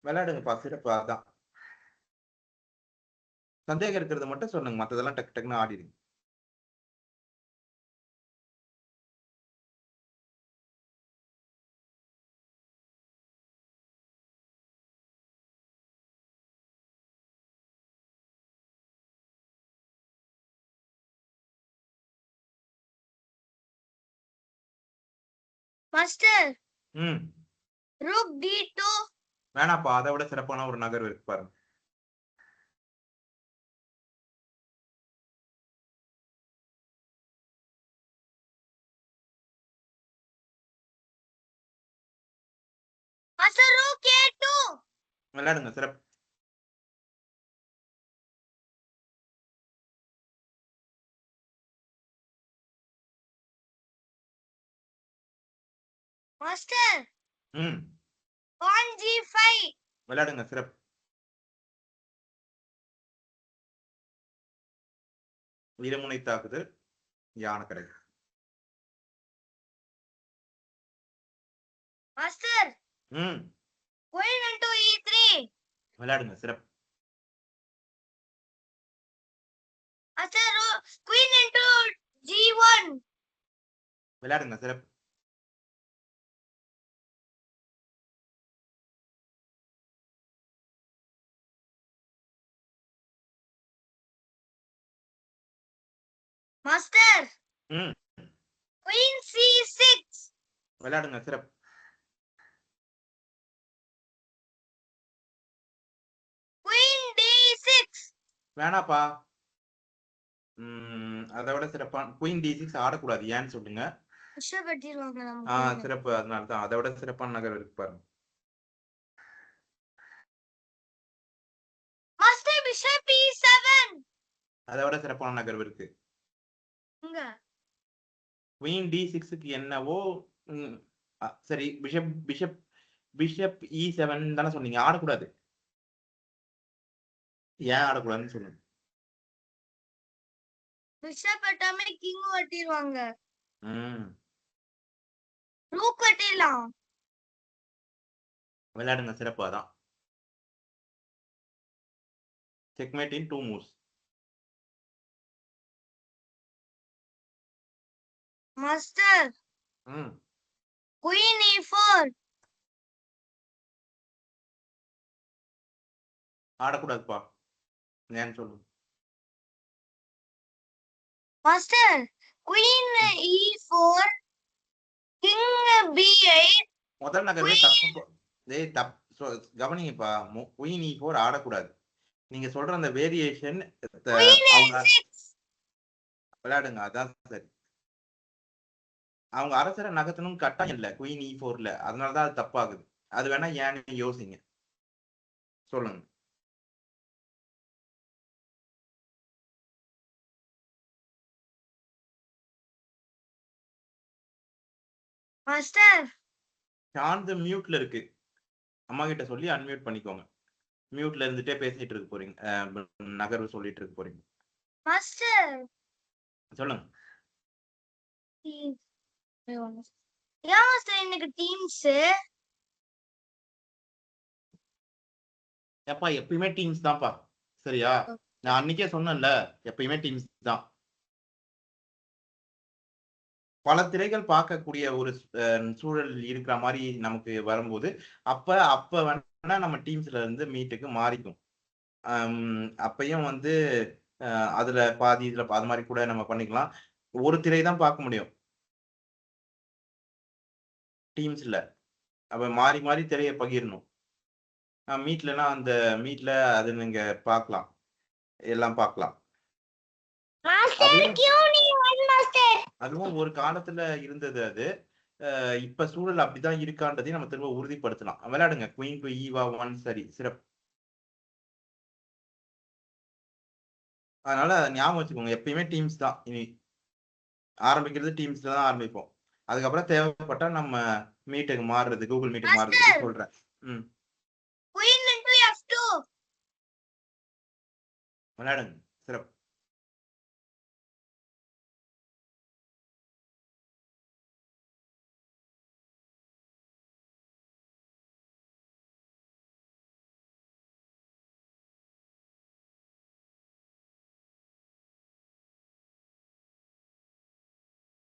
விளையாடுங்கப்பா, சிறப்பு அதான். சந்தேகம் இருக்கிறது மட்டும் சொல்லுங்க. மத்ததெல்லாம் டக்கு டக்குன்னு ஆடிடுங்க. மாஸ்டர் ம். ரூக் D2 வேணாம்ப்பா. அத விட சிறப்பான ஒரு நகர்வு இருக்கு பாருங்க. மாஸ்டர் ரூக் A2 விளையாடுங்க சிறப்பு. மாஸ்டர் ம். pawn G5 விளையாடுங்க சிறப்பு. இருமுனை தாக்குதல். யானை கிடைக்கும். மாஸ்டர் ம். queen into E3 விளையாடுங்க சிறப்பு. மாஸ்டர் queen into G1 விளையாடுங்க சிறப்பு. மாஸ்டர் ம். queen C6 விளையாடுங்க சிறப்பு. queen D6 வேணாப்பா. அத விட சிறப்பான குயின் D6 ஆடக்கூடாது. ஏன்னு சொல்லுங்க. பிஷப் வெட்டிடுவாங்க நமக்கு. சிறப்பு. அதனால தான். அத விட சிறப்பான நகர் இருக்கு பாருங்க. மாஸ்டர் பிஷப் E7 அத விட சிறப்பான நகர்வு இருக்கு. இங்க குயின் D6க்கு என்னவோ சரி பிஷப் பிஷப் பிஷப் E7 தானே சொன்னீங்க. ஆடக்கூடாது. ஏன் ஆடக்கூடாதுன்னு சொல்லுங்க. பிஷப் வெட்டாம கிங் வெட்டிடுவாங்க. ம். ரூக் வெட்டிடலாம். விளையாடுங்க சிறப்பு. அதான். Checkmate in 2 moves. மாஸ்டர் ம். queen E4 ஆடக்கூடாதுப்பா. ஏன்னு சொல்லுங்க. Master queen E4 king B8 முதல் நகர்வே தப்பு. கவனிங்கப்பா. குயின் E4 ஆடக்கூடாது. நீங்க சொல்ற அந்த வேரியேஷன் அவங்க விளையாடுங்க. அதான் சரி. அவங்க அரசரை நகர்த்தணும் கட்டாயம் இல்ல குயின் E4ல. அதனாலதான் அது தப்பாகுது. அது வேணா ஏன்னு யோசிங்க. சொல்லுங்க. மாஸ்டர் சார்ந்து மியூட்ல இருக்கு. அம்மா கிட்ட சொல்லி அன்மியூட் பண்ணிக்கோங்க. மியூட்ல இருந்துட்டே பேசிட்டு இருக்க போறீங்க. நகர்வு சொல்லிட்டு இருக்க போறீங்க. மாஸ்டர் சொல்லுங்க. ஏன் மாஸ்டர் இன்னைக்கு டீம்ஸ் ஏப்பா எப்பயுமே டீம்ஸ் தான்ப்பா. சரியா? நான் அன்னைக்கே சொன்னேன்ல, எப்பயுமே டீம்ஸ் தான். பல திரைகள் பார்க்கக்கூடிய ஒரு சூழல் இருக்கிற மாதிரி நமக்கு வரும்போது அப்ப வேணா நம்ம டீம்ஸ்ல இருந்து மீட்டுக்கு மாறிக்கும். அப்பயும் வந்து அதுல பாதி இதுல அது மாதிரி கூட நம்ம பண்ணிக்கலாம். ஒரு திரை தான் பார்க்க முடியும் டீம்ஸ்ல. அப்ப மாறி மாறி திரையை பகிரணும். மீட்லனா அந்த மீட்ல அது நீங்க பார்க்கலாம். எல்லாம் பார்க்கலாம். அதுவும் ஒரு காலத்துல இருந்தது அது. இப்ப சூழல் அப்படிதான் இருக்கான்றதையும் நம்ம திரும்ப உறுதிப்படுத்தலாம். விளையாடுங்க. குயின் டு E1 சரி சிறப்பு. அதனால ஞாபகம் வச்சுக்கோங்க. எப்பயுமே டீம்ஸ் தான். இனி ஆரம்பிக்கிறது டீம்ஸ்ல தான் ஆரம்பிப்போம். அதுக்கப்புறம் தேவைப்பட்டா நம்ம மீட்டுக்கு மாறுறது, கூகுள் மீட்டுக்கு மாறுறதுக்கு சொல்றேன். விளையாடுங்க சிறப்பு.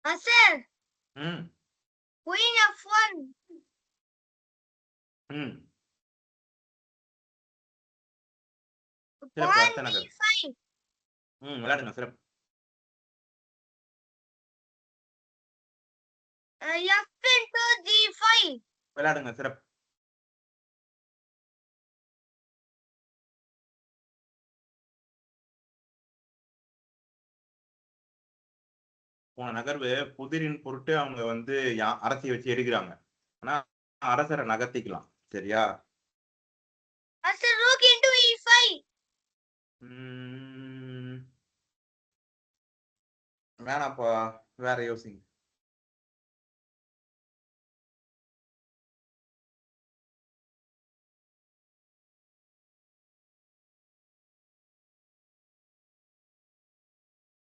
மாஸ்டர் ம் குயின் F1 ம் சிறப்பு. பான் அடுத்த நகர். B5 விளையாடுங்க. சிறப்பு. F into G5 விளையாடுங்க. சிறப்பு. போன நகர்வு புதிரின் பொருட்டு அவங்க வந்து அரசியை வச்சு எடுக்கிறாங்க. ஆனா அரசரை நகர்த்திக்கலாம். சரியா? மாஸ்டர் rook into E5 வேணாப்பா, வேற யோசிங்க.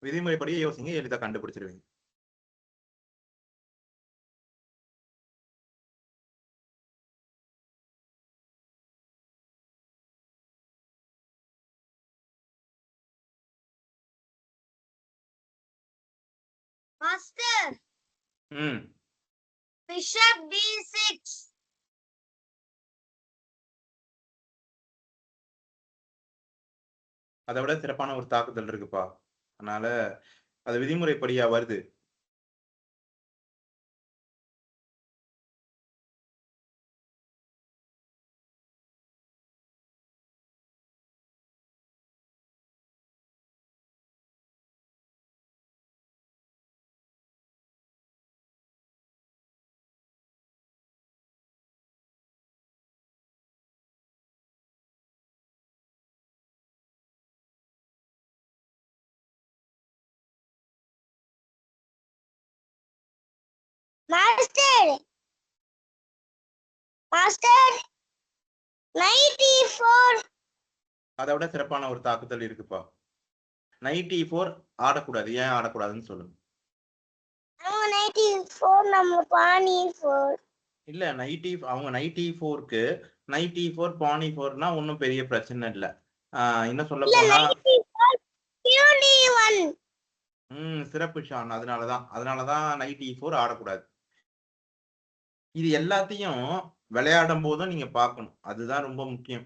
விதிமுறைப்படி யோசிங்க, எளிதா கண்டுபிடிச்சிருவீங்க. மாஸ்டர் bishop D6 அதை விட சிறப்பான ஒரு தாக்குதல் இருக்குப்பா. அதனால அது விதிமுறைப்படியா வருது. மாஸ்டர் knight E4 அதை விட சிறப்பான ஒரு தாக்குதல் இருக்குப்பா. knight E4 ஆடக்கூடாது. ஏன் ஆடக்கூடாதுன்னு சொல்லுங்க. knight E4 நம்ம pawn E4 இல்ல, அவங்க knight E4க்கு knight E4 pawn E4னா ஒன்னும் பெரிய பிரச்சனை இல்ல. என்ன சொல்ல போனா சிறப்பு ஷான். அதனாலதான் knight E4 ஆடக்கூடாது. இது எல்லாத்தையும் விளையாடும் போதும் நீங்க பார்க்கணும். அதுதான் ரொம்ப முக்கியம்.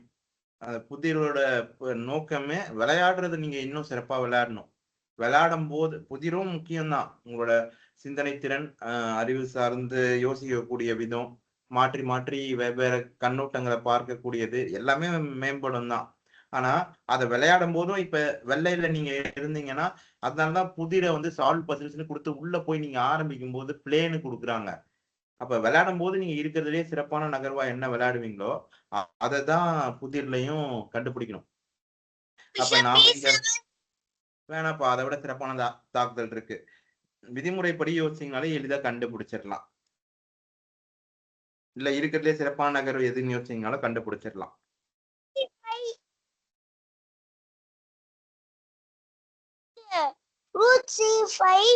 புதிரோட நோக்கமே விளையாடுறது. நீங்க இன்னும் சிறப்பா விளையாடணும். விளையாடும் போது புதிரும் முக்கியம்தான். உங்களோட சிந்தனை திறன், அறிவு சார்ந்து யோசிக்கக்கூடிய விதம், மாற்றி மாற்றி வெவ்வேறு கண்ணோட்டங்களை பார்க்கக்கூடியது எல்லாமே மேம்படும் தான். ஆனா அதை விளையாடும் போதும் இப்ப வெள்ளையில நீங்க இருந்தீங்கன்னா, அதனாலதான் புதிரை வந்து சால்வ் பசில்ஸ்னு கொடுத்து உள்ள போய் நீங்க ஆரம்பிக்கும் போது பிளேனு கொடுக்குறாங்க. அப்ப விளையாடும் போது நீங்க இருக்கிறதுலே சிறப்பான நகர்வா என்ன விளையாடுவீங்களோ அததான் புதிர்லயும் கண்டுபிடிக்கணும். அப்ப நாம இங்க வேணாப்பா, அதை விட சிறப்பான தாக்குதல் இருக்கு. விதிமுறைப்படி யோசிச்சீங்கனாலே எளிதா கண்டுபிடிச்சிடலாம். இல்ல இருக்கிறதுலே சிறப்பான நகர்வு எதுன்னு யோசிச்சீங்கனாலும் கண்டுபிடிச்சிடலாம். rook C5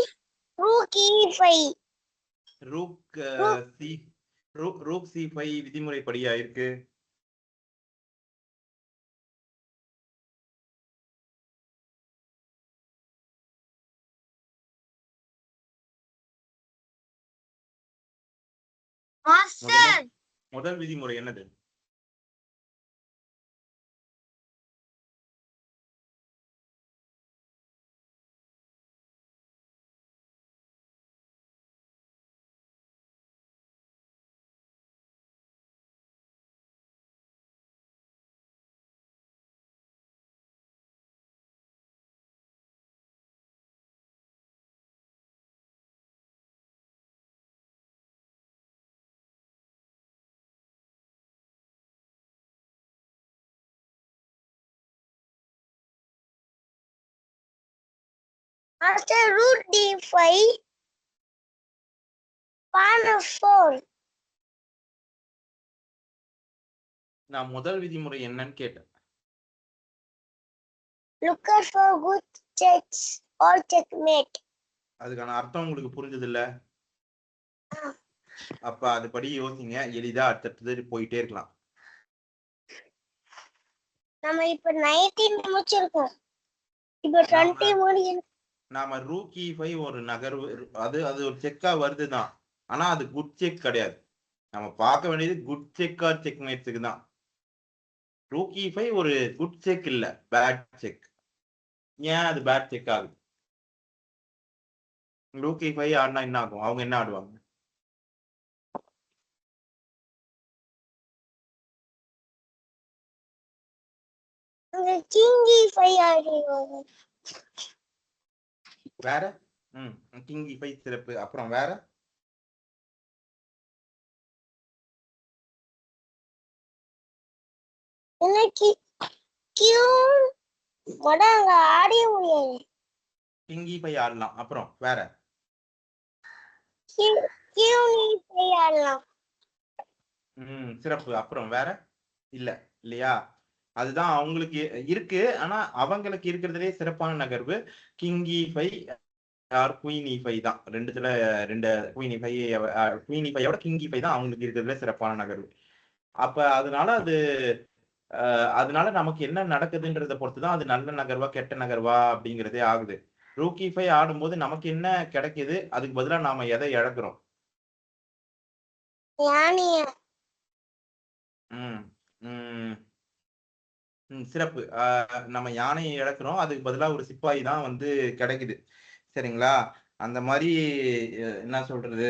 rook E5 rook C5 விதிமுறைப்படியா இருக்கு. முதல் விதிமுறை என்னது? After root D5 pawn F4 நான் முதல் விதிமுறை என்னன்னு கேட்டேன். look for good checks or checkmate. அதுக்கான அர்த்தம் உங்களுக்கு புரிஞ்சது இல்ல? அப்ப அதுபடி யோசிங்க, எளிதா அடுத்தது போயிட்டே இருக்கலாம். நம்ம இப்ப 19 முடிச்சிருக்கோம். இப்ப 20 முடியணும். நாம ரூக்கி 5 ஒரு நகர்வு அது அது ஒரு செக்கா வருதுதான். ஆனா அது குட் செக் கிடையாது. நம்ம பார்க்க வேண்டியது குட் செக் ஆர் செக் மேட்ஸுக்கு தான். ரூக்கி 5 ஒரு குட் செக் இல்ல, பேட் செக். ஏன் அது பேட் செக் ஆகுது? ரூக்கி 5 ஆடினா என்ன ஆகும்? அவங்க என்ன ஆடுவாங்க? அந்த கிங்கி ஃபைவ் ஆடுவாங்க. வேற? கிங் E5 சிறப்பு. அப்புறம் வேற? எனக்கு கியூ அங்க ஆடவே முடியாது. கிங் E5 ஆடலாம். அப்புறம் வேற? கியூ ஃபைவ் ஆடலாம். சிறப்பு. அப்புறம் வேற? இல்ல இல்லையா? அதுதான் அவங்களுக்கு இருக்கு. ஆனா அவங்களுக்கு இருக்கிறதுலே சிறப்பான நகர்வு king E5 R queen E5 தான். ரெண்டுத்துல ரெண்டு குயின் E5 கிங் E5 தான் அவங்களுக்கு இருக்கிறதுல சிறப்பான நகர்வு. அப்ப அதனால நமக்கு என்ன நடக்குதுன்றத பொறுத்து தான் அது நல்ல நகர்வா கெட்ட நகர்வா அப்படிங்கிறதே ஆகுது. ரூக்கி 5 ஆடும்போது நமக்கு என்ன கிடைக்குது, அதுக்கு பதிலா நாம எதை இழக்கிறோம்? யானைய. ம் ம் சிறப்பு. நம்ம யானையை இழக்கிறோம், அதுக்கு பதிலா ஒரு சிப்பாய் தான் வந்து கிடைக்குது. சரிங்களா? அந்த மாதிரி என்ன சொல்றது,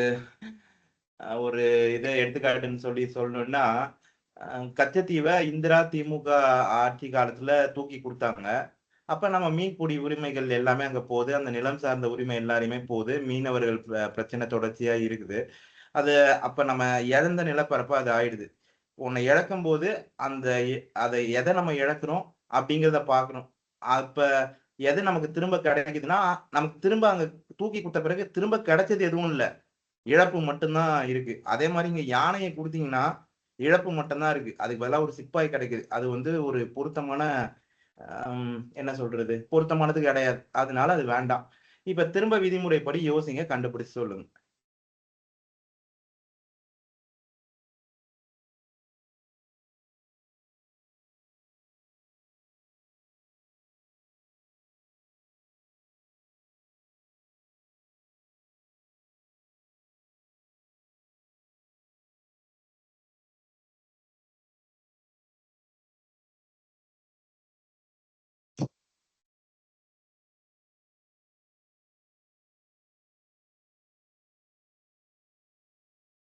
ஒரு இதை எடுத்துக்காட்டுன்னு சொல்லணும்னா, கச்சத்தீவை இந்திரா திமுக ஆட்சி காலத்துல தூக்கி கொடுத்தாங்க. அப்ப நம்ம மீன்பிடி உரிமைகள் எல்லாமே அங்க போகுது. அந்த நிலம் சார்ந்த உரிமை எல்லாருமே போகுது. மீனவர்கள் பிரச்சனை தொடர்ச்சியா இருக்குது. அது அப்ப நம்ம இழந்த நிலப்பரப்பு அது ஆயிடுது. உன்னை இழக்கும்போது அந்த அதை எதை நம்ம இழக்கிறோம் அப்படிங்கிறத பார்க்கணும். அப்ப எது நமக்கு திரும்ப கிடைக்குதுன்னா, நமக்கு திரும்ப அங்க தூக்கி கொடுத்த பிறகு திரும்ப கிடைச்சது எதுவும் இல்ல. இழப்பு மட்டும்தான் இருக்கு. அதே மாரி இங்க யானைய குடுத்தீங்கன்னா, இழப்பு மட்டும் தான் இருக்கு. அதுக்கு பதிலா ஒரு சிப்பாய் கிடைக்குது. அது வந்து ஒரு பொருத்தமான என்ன சொல்றது? பொருத்தமானது கிடையாது. அதனால அது வேண்டாம். இப்ப திரும்ப விதிமுறைப்படி யோசிங்க, கண்டுபிடிச்சு சொல்லுங்க.